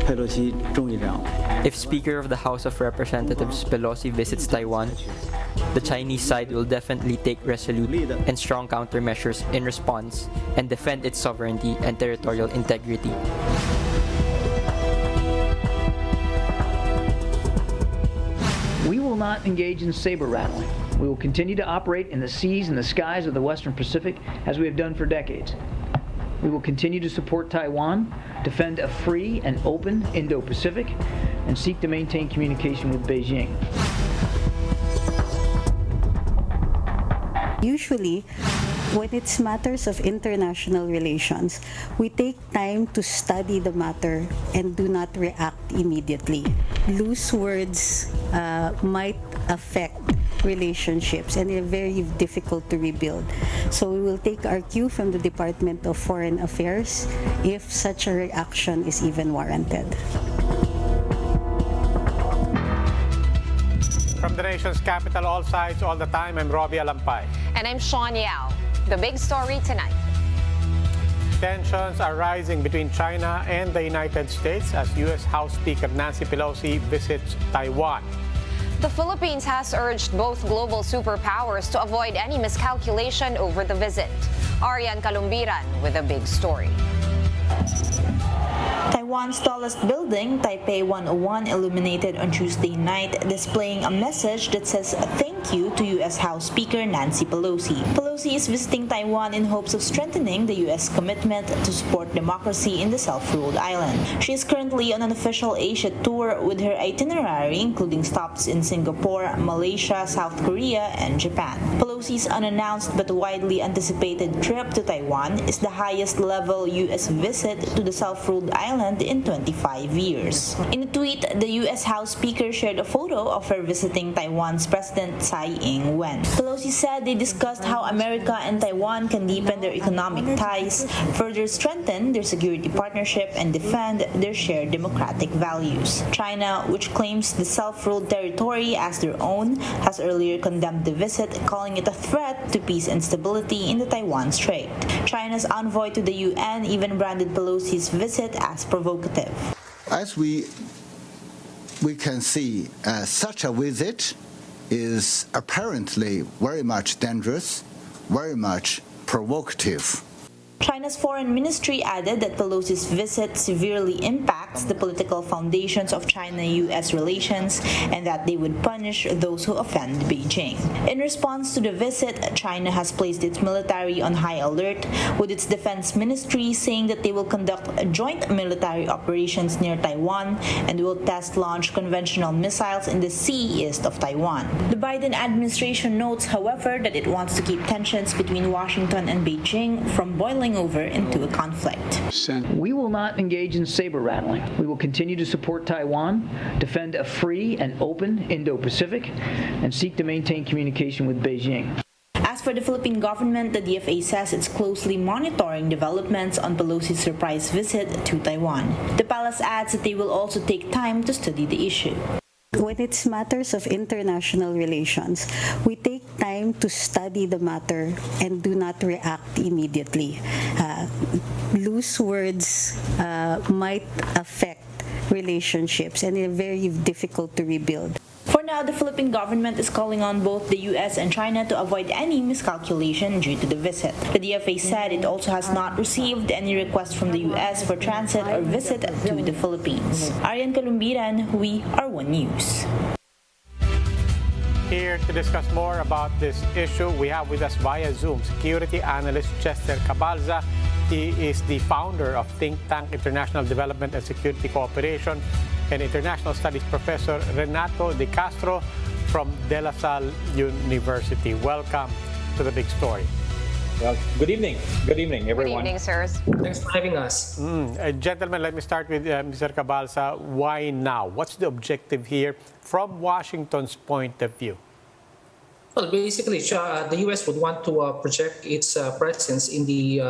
If Speaker of the House of Representatives Pelosi visits Taiwan, the Chinese side will definitely take resolute and strong countermeasures in response and defend its sovereignty and territorial integrity. We will not engage in saber rattling. We will continue to operate in the seas and the skies of the Western Pacific as we have done for decades. We will continue to support Taiwan, defend a free and open Indo-Pacific, and seek to maintain communication with Beijing. Usually, when it's matters of international relations, we take time to study the matter and do not react immediately. Loose words might affect relationships and are very difficult to rebuild. So we will take our cue from the Department of Foreign Affairs if such a reaction is even warranted. From the nation's capital, all sides, all the time, I'm Robbie Alampay. And I'm Sean Yao. The big story tonight. Tensions are rising between China and the United States as U.S. House Speaker Nancy Pelosi visits Taiwan. The Philippines has urged both global superpowers to avoid any miscalculation over the visit. Arian Kalumbiran with a big story. Taiwan's tallest building, Taipei 101, illuminated on Tuesday night, displaying a message that says thank you to U.S. House Speaker Nancy Pelosi. Pelosi is visiting Taiwan in hopes of strengthening the U.S. commitment to support democracy in the self-ruled island. She is currently on an official Asia tour with her itinerary including stops in Singapore, Malaysia, South Korea, and Japan. Pelosi's unannounced but widely anticipated trip to Taiwan is the highest-level U.S. visit to the self-ruled island in 25 years. In a tweet, the U.S. House Speaker shared a photo of her visiting Taiwan's President Tsai Ing-wen. Pelosi said they discussed how America and Taiwan can deepen their economic ties, further strengthen their security partnership, and defend their shared democratic values. China, which claims the self-ruled territory as their own, has earlier condemned the visit, calling it a threat to peace and stability in the Taiwan Strait. China's envoy to the UN even branded Pelosi's visit as provocative. As we can see, such a visit is apparently very much dangerous, very much provocative. China's foreign ministry added that Pelosi's visit severely impacts the political foundations of China-U.S. relations and that they would punish those who offend Beijing. In response to the visit, China has placed its military on high alert, with its defense ministry saying that they will conduct joint military operations near Taiwan and will test launch conventional missiles in the sea east of Taiwan. The Biden administration notes, however, that it wants to keep tensions between Washington and Beijing from boiling over into a conflict. We will not engage in saber rattling. We will continue to support Taiwan, defend a free and open Indo-Pacific, and seek to maintain communication with Beijing. As for the Philippine government, the DFA says it's closely monitoring developments on Pelosi's surprise visit to Taiwan. The palace adds that they will also take time to study the issue. When it's matters of international relations, we take time to study the matter and do not react immediately. Loose words might affect relationships and are very difficult to rebuild. For now, the Philippine government is calling on both the U.S. and China to avoid any miscalculation due to the visit. The DFA said it also has not received any request from the U.S. for transit or visit to the Philippines. Arian Kalumbiran, we are One News. Here to discuss more about this issue, we have with us via Zoom security analyst Chester Cabalza. He is the founder of think tank International Development and Security Cooperation, and International Studies Professor Renato de Castro from De La Salle University. Welcome to the big story. Well, good evening. Good evening, everyone. Good evening, sirs. Thanks for having us. Gentlemen, let me start with Mr. Cabalza. Why now? What's the objective here from Washington's point of view? Well, basically, the U.S. would want to project its presence in the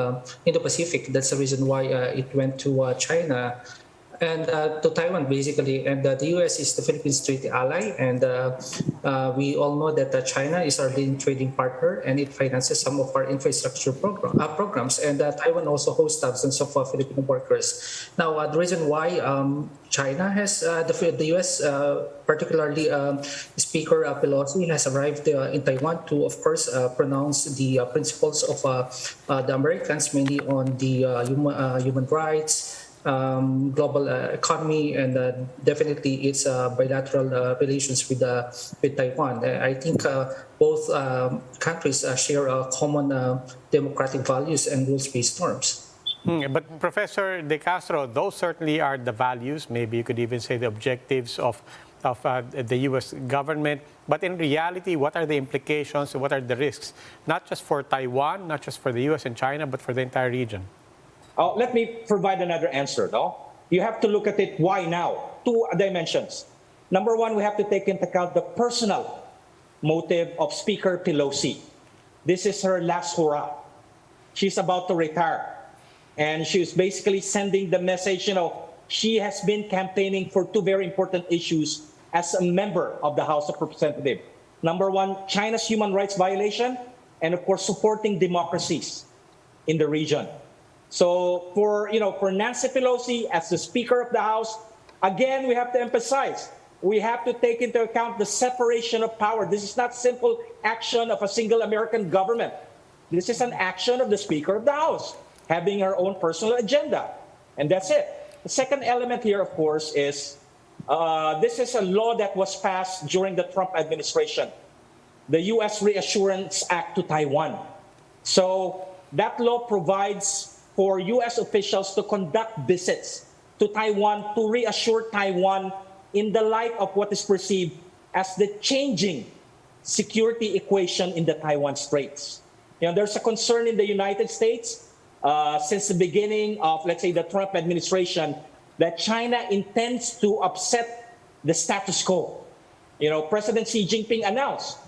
Indo-Pacific. That's the reason why it went to China. and to Taiwan, basically. And the U.S. is the Philippines' treaty ally, and we all know that China is our leading trading partner, and it finances some of our infrastructure programs. And Taiwan also hosts thousands of Filipino workers. Now, the reason why China has the U.S., particularly Speaker Pelosi, has arrived in Taiwan to, of course, pronounce the principles of the Americans, mainly on the human rights, global economy, and definitely its bilateral relations with Taiwan. I think both countries share common democratic values and rules-based norms. But Professor De Castro, those certainly are the values, maybe you could even say the objectives of the U.S. government. But in reality, what are the implications and what are the risks, not just for Taiwan, not just for the U.S. and China, but for the entire region? Let me provide another answer. You have to look at it, why now? Two dimensions. Number one, we have to take into account the personal motive of Speaker Pelosi. This is her last hurrah. She's about to retire. And she's basically sending the message, she has been campaigning for two very important issues as a member of the House of Representatives. Number one, China's human rights violation, and of course, supporting democracies in the region. So for Nancy Pelosi as the Speaker of the House, again, we have to emphasize, we have to take into account the separation of power. This is not simple action of a single American government. This is an action of the Speaker of the House, having her own personal agenda. And that's it. The second element here, of course, is this is a law that was passed during the Trump administration, the U.S. Reassurance Act to Taiwan. So that law provides for U.S. officials to conduct visits to Taiwan to reassure Taiwan in the light of what is perceived as the changing security equation in the Taiwan Straits. There's a concern in the United States since the beginning of, let's say, the Trump administration, that China intends to upset the status quo. President Xi Jinping announced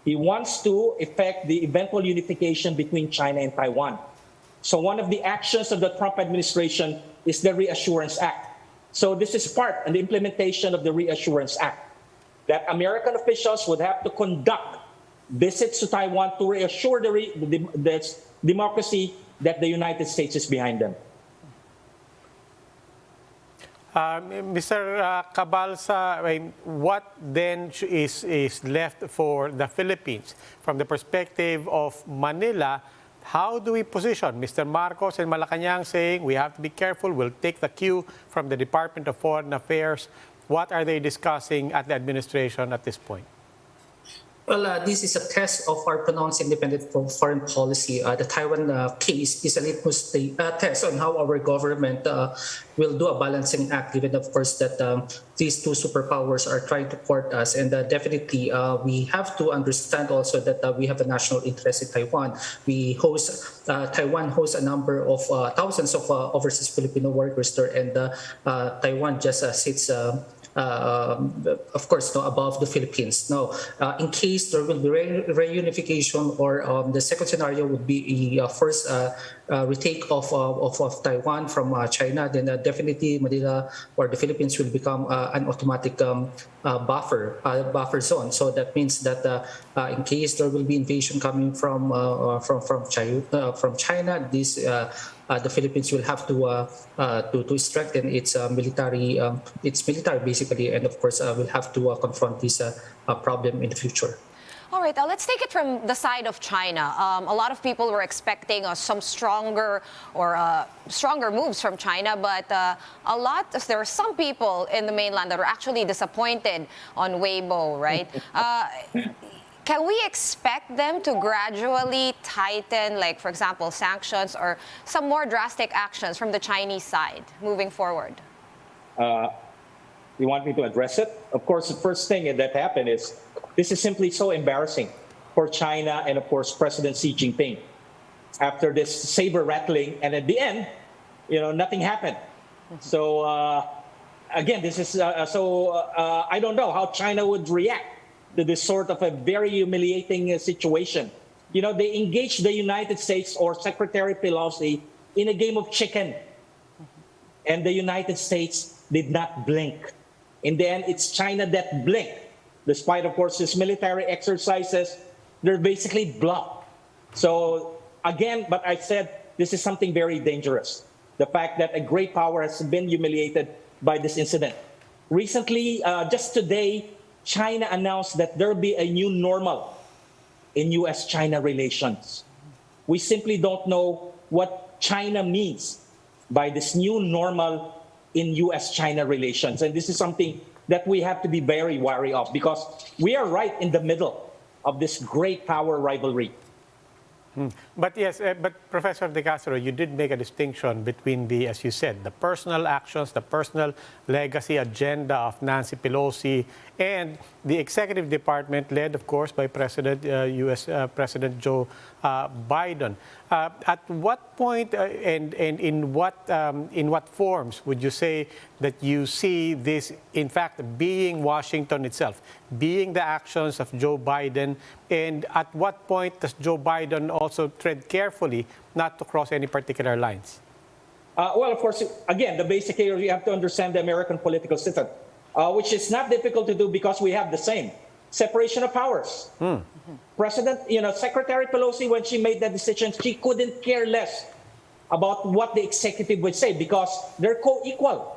he wants to effect the eventual unification between China and Taiwan. So one of the actions of the Trump administration is the Reassurance Act. So this is part of the implementation of the Reassurance Act, that American officials would have to conduct visits to Taiwan to reassure the democracy that the United States is behind them. Mr. Cabalza, what then is left for the Philippines? From the perspective of Manila, how do we position? Mr. Marcos and Malacañang saying we have to be careful, we'll take the cue from the Department of Foreign Affairs. What are they discussing at the administration at this point? Well, this is a test of our pronounced independent foreign policy. The Taiwan case is a litmus test on how our government will do a balancing act, given, of course, that these two superpowers are trying to court us. And definitely, we have to understand also that we have a national interest in Taiwan. Taiwan hosts a number of thousands of overseas Filipino workers there, and Taiwan just sits of course, above the Philippines. Now, in case there will be reunification, or the second scenario would be a first retake of Taiwan from China, then definitely Manila or the Philippines will become an automatic buffer zone. So that means that in case there will be invasion coming from China, the Philippines will have to strengthen its military basically, and of course will have to confront this problem in the future. All right, let's take it from the side of China. A lot of people were expecting some stronger moves from China, but there are some people in the mainland that are actually disappointed on Weibo, right? Can we expect them to gradually tighten, like, for example, sanctions or some more drastic actions from the Chinese side moving forward? You want me to address it? Of course, the first thing that happened is this is simply so embarrassing for China and, of course, President Xi Jinping. After this saber rattling, and at the end, nothing happened. So, again, this is I don't know how China would react to this sort of a very humiliating situation. They engaged the United States or Secretary Pelosi in a game of chicken. And the United States did not blink. In the end, it's China that blinked. Despite, of course, these military exercises, they're basically blocked. So again, but I said this is something very dangerous. The fact that a great power has been humiliated by this incident. Recently, just today, China announced that there'll be a new normal in U.S.-China relations. We simply don't know what China means by this new normal in U.S.-China relations. And this is something that we have to be very wary of, because we are right in the middle of this great power rivalry. But yes, but Professor De Castro, you did make a distinction between the, as you said, the personal actions, the personal legacy agenda of Nancy Pelosi and the executive department led, of course, by U.S. President Joe Biden. At what point and in what forms would you say that you see this, in fact, being Washington itself, being the actions of Joe Biden, and at what point does Joe Biden also tread carefully not to cross any particular lines? Well, of course, again, the basic area, you have to understand the American political system, which is not difficult to do because we have the same separation of powers. Secretary Pelosi, when she made that decision, she couldn't care less about what the executive would say because they're co-equal.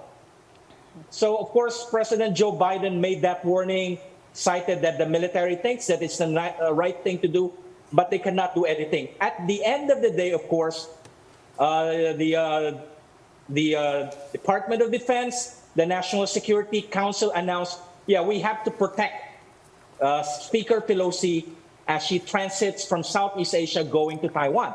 So, of course, President Joe Biden made that warning, cited that the military thinks that it's the right thing to do, but they cannot do anything. At the end of the day, of course, the Department of Defense, the National Security Council announced, we have to protect Speaker Pelosi as she transits from Southeast Asia going to Taiwan.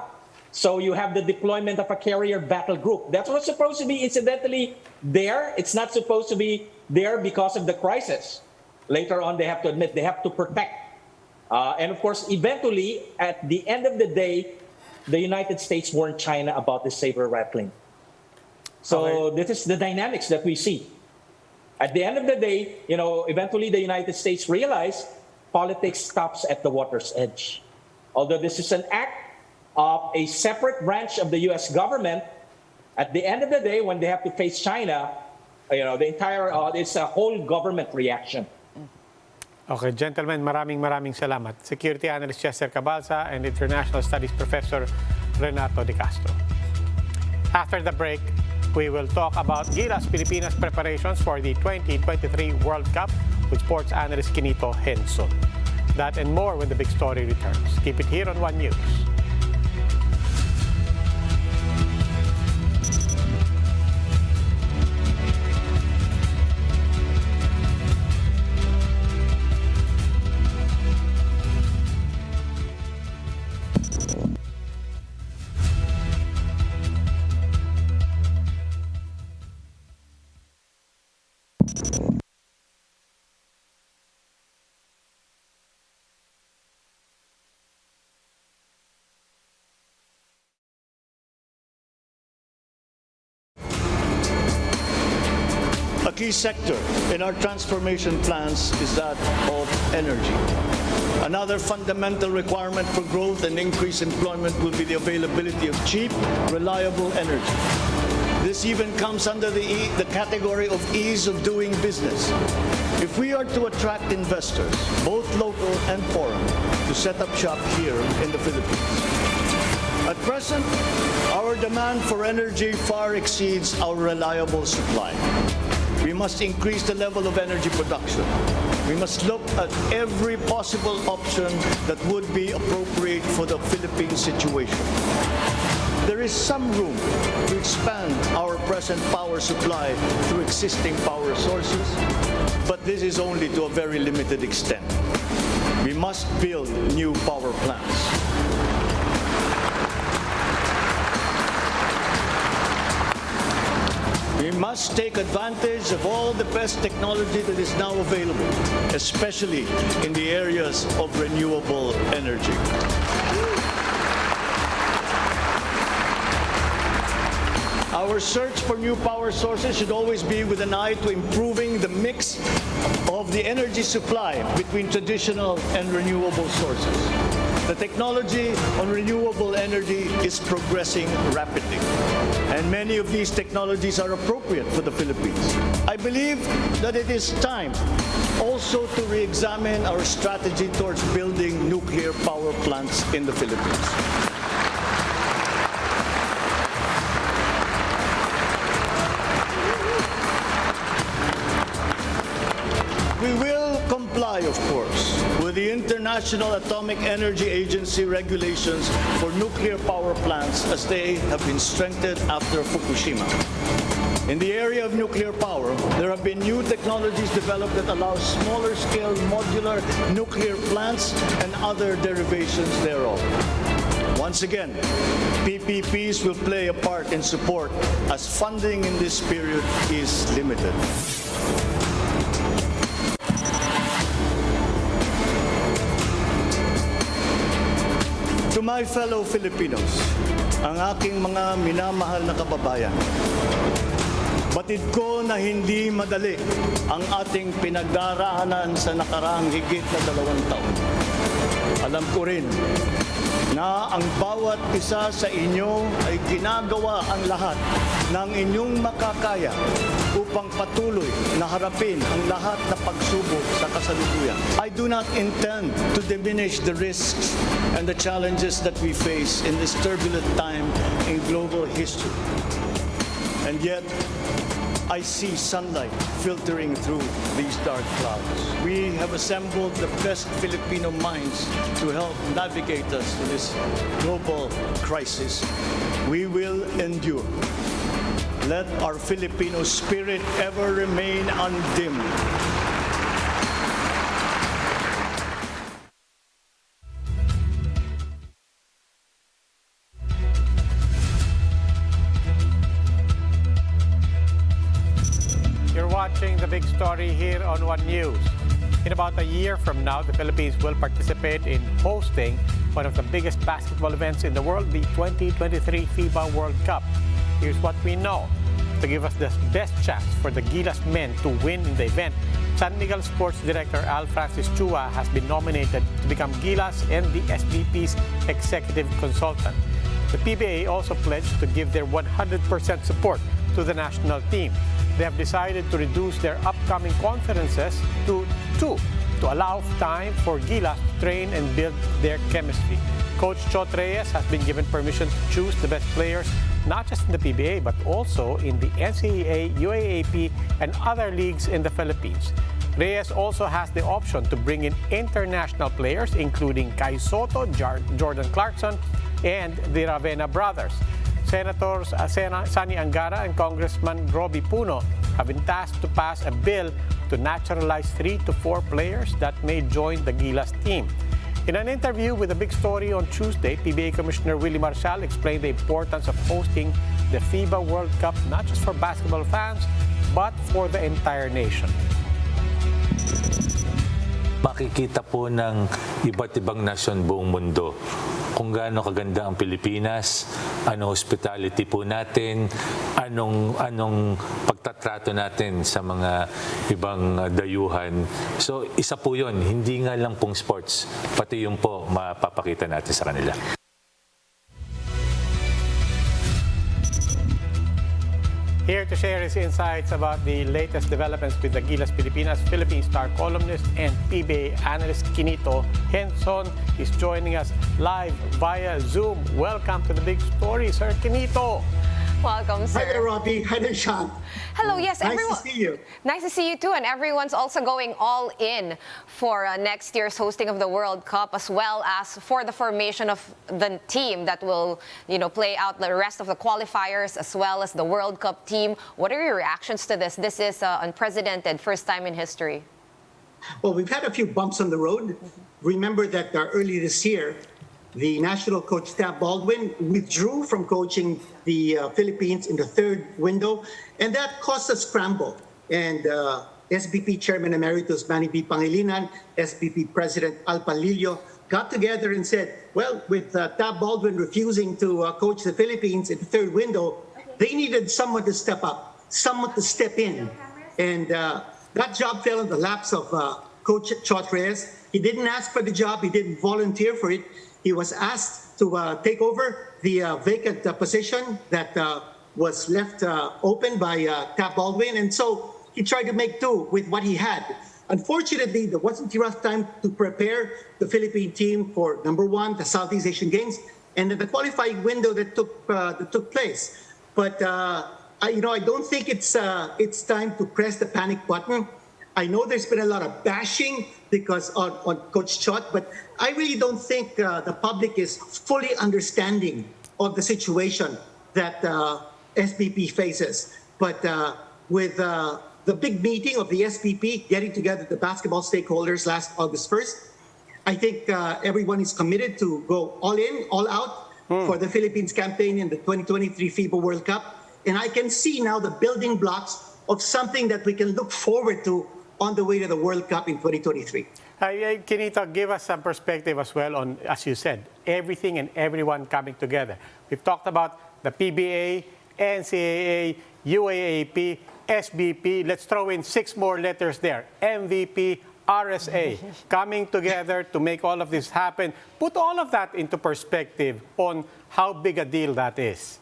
So you have the deployment of a carrier battle group. That's what's supposed to be incidentally there. It's not supposed to be there because of the crisis. Later on, they have to admit they have to protect. And of course, eventually, at the end of the day, the United States warned China about the saber rattling. So this is the dynamics that we see. At the end of the day, eventually the United States realized politics stops at the water's edge. Although this is an act of a separate branch of the U.S. government, at the end of the day, when they have to face China, the entire, it's a whole government reaction. Okay, gentlemen, maraming salamat. Security Analyst Chester Cabalza and International Studies Professor Renato De Castro. After the break, we will talk about Gilas Pilipinas preparations for the 2023 World Cup with sports analyst Kinito Henson. That and more when the big story returns. Keep it here on One News. A key sector in our transformation plans is that of energy. Another fundamental requirement for growth and increased employment will be the availability of cheap, reliable energy. This even comes under the category of ease of doing business. If we are to attract investors, both local and foreign, to set up shop here in the Philippines. At present, our demand for energy far exceeds our reliable supply. We must increase the level of energy production. We must look at every possible option that would be appropriate for the Philippine situation. There is some room to expand our present power supply through existing power sources, but this is only to a very limited extent. We must build new power plants. We must take advantage of all the best technology that is now available, especially in the areas of renewable energy. Our search for new power sources should always be with an eye to improving the mix of the energy supply between traditional and renewable sources. The technology on renewable energy is progressing rapidly, and many of these technologies are appropriate for the Philippines. believe that it is time also to re-examine our strategy towards building nuclear power plants in the Philippines. We will comply, of course, with the International Atomic Energy Agency regulations for nuclear power plants as they have been strengthened after Fukushima. In the area of nuclear power, there have been new technologies developed that allow smaller-scale modular nuclear plants and other derivations thereof. Once again, PPPs will play a part in support as funding in this period is limited. To my fellow Filipinos, ang aking mga minamahal na kababayan, batid ko na hindi madali ang ating pinagdaraanan sa nakaraang higit na 2 taon. Alam ko rin na ang bawat isa sa inyo ay ginagawa ang lahat ng inyong makakaya upang patuloy na harapin ang lahat na pagsubok sa kasalukuyan. I do not intend to diminish the risks and the challenges that we face in this turbulent time in global history. And yet, I see sunlight filtering through these dark clouds. We have assembled the best Filipino minds to help navigate us through this global crisis. We will endure. Let our Filipino spirit ever remain undimmed. Watching the big story here on One News. In about a year from now, the Philippines will participate in hosting one of the biggest basketball events in the world, the 2023 FIBA World Cup. Here's what we know. To give us the best chance for the Gilas men to win in the event, San Miguel Sports Director Al Francis Chua has been nominated to become Gilas and the SBP's executive consultant. The PBA also pledged to give their 100% support to the national team. They have decided to reduce their upcoming conferences to 2 to allow time for Gilas to train and build their chemistry. Coach Chot has been given permission to choose the best players, not just in the PBA, but also in the NCAA, UAAP, and other leagues in the Philippines. Reyes also has the option to bring in international players, including Kai Soto, Jordan Clarkson, and the Ravena brothers. Senators Sani Angara and Congressman Roby Puno have been tasked to pass a bill to naturalize 3 to 4 players that may join the Gilas team. In an interview with The Big Story on Tuesday, PBA Commissioner Willie Marcial explained the importance of hosting the FIBA World Cup not just for basketball fans, but for the entire nation. Makikita po ng iba't ibang nasyon buong mundo kung gaano kaganda ang Pilipinas, anong hospitality po natin, anong pagtatrato natin sa mga ibang dayuhan. So isa po yun, hindi nga lang pong sports, pati yung po mapapakita natin sa kanila. Here to share his insights about the latest developments with the Gilas Pilipinas, Philippine star columnist and PBA analyst Kinito Henson is joining us live via Zoom. Welcome to The Big Story, Sir Kinito. Welcome, sir. Hi there, Robbie. Hi there, Sean. Hello, yes, everyone. Nice to see you. Nice to see you too, and everyone's also going all in for next year's hosting of the World Cup, as well as for the formation of the team that will, play out the rest of the qualifiers, as well as the World Cup team. What are your reactions to this? This is unprecedented, first time in history. Well, we've had a few bumps on the road. Remember that early this year, the national coach, Baldwin, withdrew from coaching the Philippines in the 3rd window, and that caused a scramble. And SBP Chairman Emeritus Manny B. Pangilinan, SBP President Al Palillo got together and said, well, with Baldwin refusing to coach the Philippines in the 3rd window, they needed someone to step up, someone to step in. And that job fell in the laps of Coach Chot. He didn't ask for the job. He didn't volunteer for it. He was asked to take over the vacant position that was left open by Baldwin. And so he tried to make do with what he had. Unfortunately, there wasn't enough time to prepare the Philippine team for, number one, the Southeast Asian Games, and then the qualifying window that took place. But I don't think it's time to press the panic button. I know there's been a lot of bashing because on Coach Chot, but I really don't think the public is fully understanding of the situation that SBP faces. But with the big meeting of the SBP getting together the basketball stakeholders last August 1st, I think everyone is committed to go all in, all out for the Philippines campaign in the 2023 FIBA World Cup. And I can see now the building blocks of something that we can look forward to on the way to the World Cup in 2023. Kinito, give us some perspective as well on, as you said, everything and everyone coming together. We've talked about the PBA, NCAA, UAAP, SBP. Let's throw in 6 more letters there. MVP, RSA, coming together to make all of this happen. Put all of that into perspective on how big a deal that is.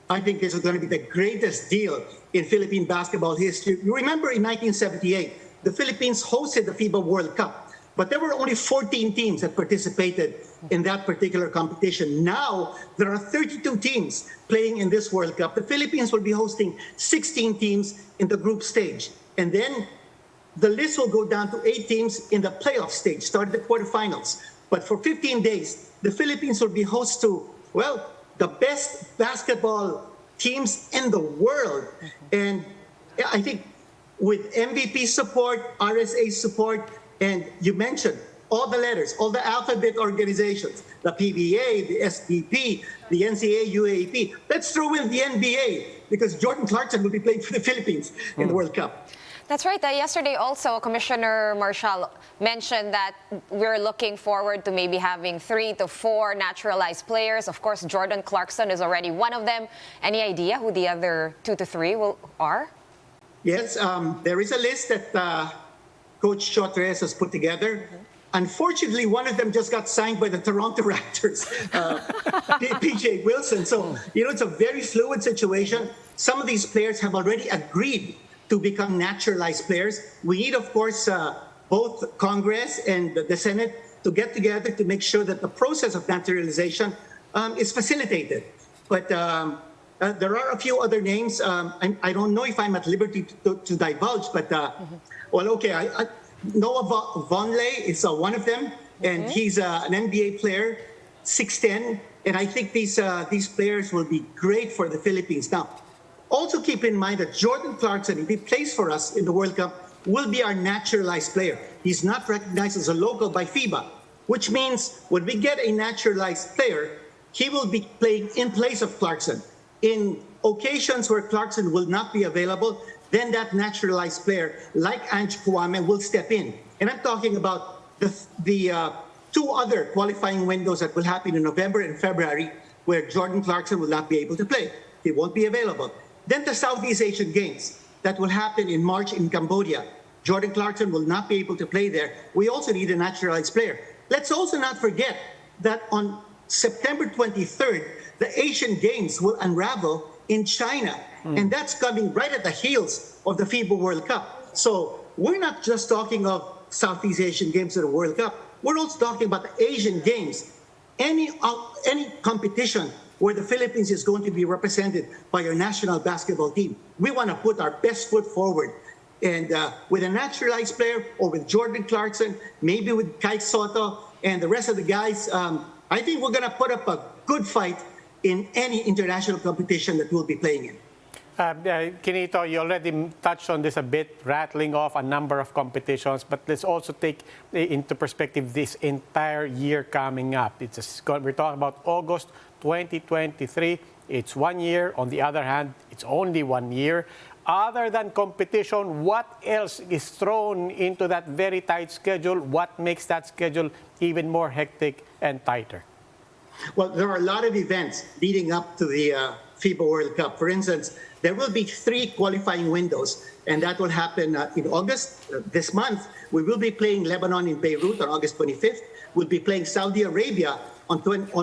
I think this is going to be the greatest deal in Philippine basketball history. You remember in 1978, the Philippines hosted the FIBA World Cup, but there were only 14 teams that participated in that particular competition. Now, there are 32 teams playing in this World Cup. The Philippines will be hosting 16 teams in the group stage. And then the list will go down to 8 teams in the playoff stage, start the quarterfinals. But for 15 days, the Philippines will be host to, well, the best basketball teams in the world. And I think with MVP support, RSA support, and you mentioned all the letters, all the alphabet organizations, the PBA, the SBP, the NCAA, UAAP. Let's throw in the NBA because Jordan Clarkson will be playing for the Philippines in the World Cup. That's right. Yesterday also, Commissioner Marshall mentioned that we're looking forward to maybe having 3 to 4 naturalized players. Of course, Jordan Clarkson is already one of them. Any idea who the other 2 to 3 are? Yes, there is a list that Coach Chot has put together. Unfortunately, one of them just got signed by the Toronto Raptors, PJ Wilson. So, it's a very fluid situation. Some of these players have already agreed to become naturalized players. We need, of course, both Congress and the Senate to get together to make sure that the process of naturalization is facilitated. But there are a few other names. I don't know if I'm at liberty to divulge, but, Noah Vonleh is one of them, and he's an NBA player, 6'10", and I think these players will be great for the Philippines. Now, also keep in mind that Jordan Clarkson, if he plays for us in the World Cup, will be our naturalized player. He's not recognized as a local by FIBA, which means when we get a naturalized player, he will be playing in place of Clarkson. In occasions where Clarkson will not be available, then that naturalized player, like Ange Kwame, will step in. And I'm talking about the 2 other qualifying windows that will happen in November and February, where Jordan Clarkson will not be able to play. He won't be available. Then the Southeast Asian Games that will happen in March in Cambodia. Jordan Clarkson will not be able to play there. We also need a naturalized player. Let's also not forget that on September 23rd, the Asian Games will unravel in China. And that's coming right at the heels of the FIBA World Cup. So we're not just talking of Southeast Asian Games or the World Cup. We're also talking about the Asian Games. Any competition where the Philippines is going to be represented by our national basketball team, we want to put our best foot forward. And with a naturalized player or with Jordan Clarkson, maybe with Kai Soto and the rest of the guys, I think we're going to put up a good fight in any international competition that we'll be playing in. Kinito, you already touched on this a bit, rattling off a number of competitions, but let's also take into perspective this entire year coming up. We're talking about August 2023. It's 1 year. On the other hand, it's only 1 year. Other than competition, what else is thrown into that very tight schedule? What makes that schedule even more hectic and tighter? Well, there are a lot of events leading up to the FIBA World Cup. For instance, there will be 3 qualifying windows, and that will happen in August. This month, we will be playing Lebanon in Beirut on August 25th. We'll be playing Saudi Arabia on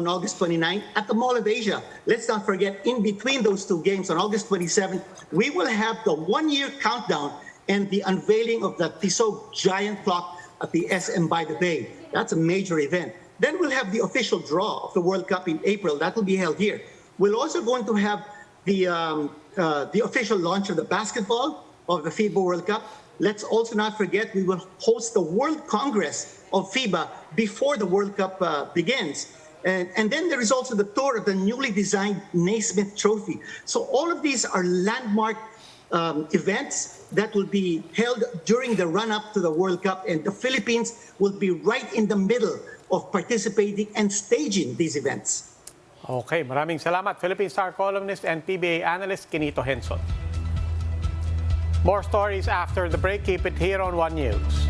August 29th at the Mall of Asia. Let's not forget, in between those 2 games on August 27th, we will have the 1-year countdown and the unveiling of the Tissot giant clock at the SM by the Bay. That's a major event. Then we'll have the official draw of the World Cup in April. That will be held here. We're also going to have the official launch of the basketball of the FIBA World Cup. Let's also not forget we will host the World Congress of FIBA before the World Cup begins. And then there is also the tour of the newly designed Naismith Trophy. So all of these are landmark events that will be held during the run-up to the World Cup, and the Philippines will be right in the middle of participating and staging these events. Okay, maraming salamat, Philippine Star columnist and PBA analyst Kinito Henson. More stories after the break. Keep it here on One News.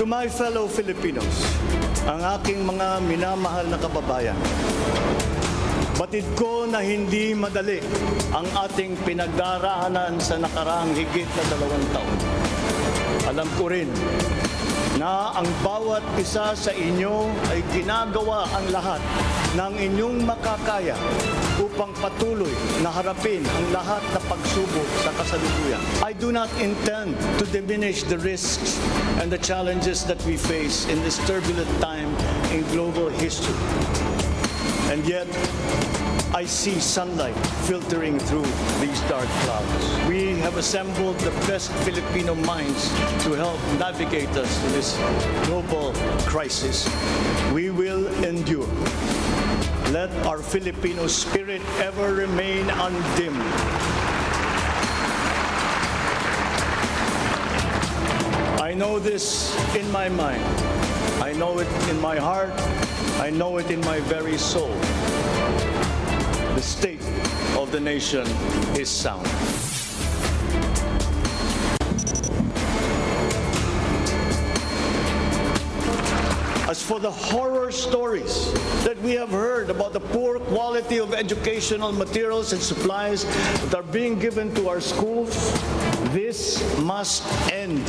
To my fellow Filipinos, ang aking mga minamahal na kababayan, batid ko na hindi madali ang ating pinagdaraanan sa nakaraang higit na 2 taon. Alam ko rin na ang bawat isa sa inyo ay ginagawa ang lahat ng inyong makakaya upang patuloy na harapin ang lahat na pagsubok sa kasalukuyan. I do not intend to diminish the risks and the challenges that we face in this turbulent time in global history. And yet, I see sunlight filtering through these dark clouds. We have assembled the best Filipino minds to help navigate us through this global crisis. We will endure. Let our Filipino spirit ever remain undimmed. I know this in my mind. I know it in my heart. I know it in my very soul. The state of the nation is sound. As for the horror stories that we have heard about the poor quality of educational materials and supplies that are being given to our schools, this must end.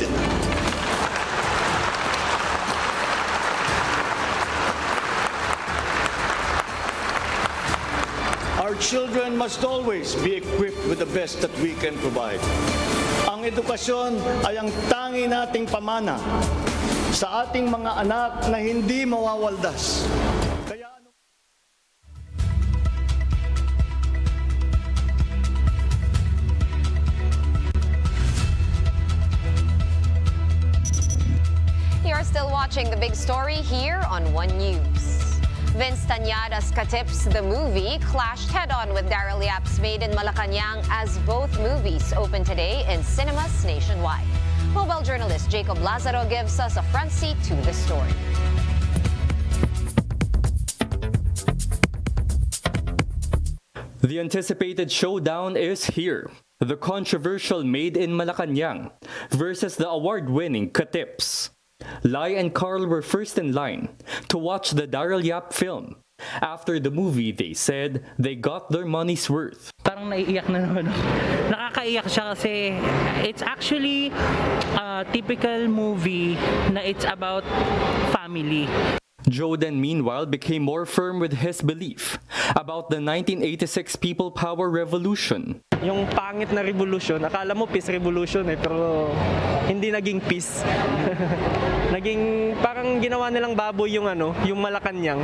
Our children must always be equipped with the best that we can provide. Ang edukasyon ay ang tangi nating pamana sa ating mga anak na hindi mawawaldas. You're still watching The Big Story here on One News. Vince Tañada's Katips, the movie, clashed head-on with Daryl Yap's Maid in Malacañang as both movies open today in cinemas nationwide. Mobile journalist Jacob Lazaro gives us a front seat to the story. The anticipated showdown is here. The controversial Maid in Malacañang versus the award-winning Katips. Lai and Carl were first in line to watch the Daryl Yap film. After the movie, they said they got their money's worth. Parang naiiyak na naman ako. Nakakaiyak siya kasi it's actually a typical movie na it's about family. Joden, meanwhile, became more firm with his belief about the 1986 People Power Revolution. Yung pangit na revolution, akala mo peace revolution pero hindi naging peace. Naging parang ginawa nilang baboy yung yung Malacañang.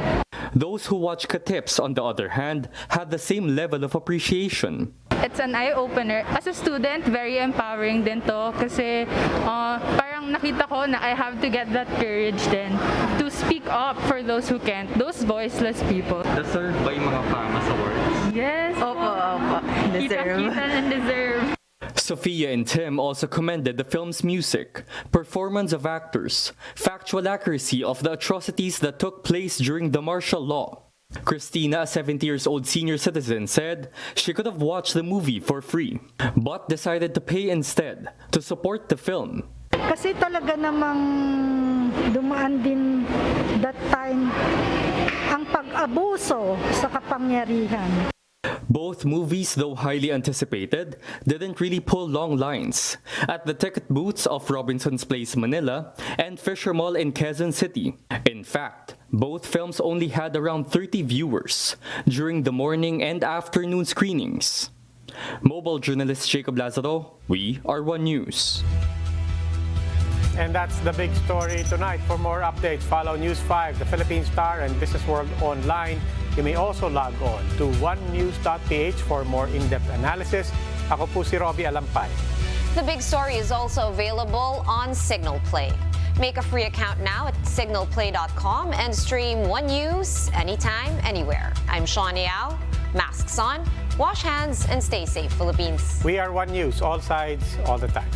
Those who watched Katips, on the other hand, had the same level of appreciation. it's an eye-opener. As a student, very empowering din to kasi parang nakita ko na I have to get that courage then to speak up for those who can't, those voiceless people. Deserved ba yung mga FAMAS awards? Yes. Opo. Deserve. Kita and deserve. Sophia and Tim also commended the film's music, performance of actors, factual accuracy of the atrocities that took place during the martial law. Christina, a 70-years-old senior citizen, said she could have watched the movie for free, but decided to pay instead to support the film. Kasi talaga namang dumaan din that time ang pag-abuso sa kapangyarihan. Both movies, though highly anticipated, didn't really pull long lines at the ticket booths of Robinson's Place, Manila, and Fisher Mall in Quezon City. In fact, both films only had around 30 viewers during the morning and afternoon screenings. Mobile journalist Jacob Lazaro, we are One News. And that's the big story tonight. For more updates, follow News 5, the Philippine Star, and Business World online. You may also log on to onenews.ph for more in-depth analysis. Ako po si Robbie Alampay. The big story is also available on Signal Play. Make a free account now at signalplay.com and stream One News anytime, anywhere. I'm Sean Yao. Masks on, wash hands, and stay safe, Philippines. We are One News, all sides, all the time.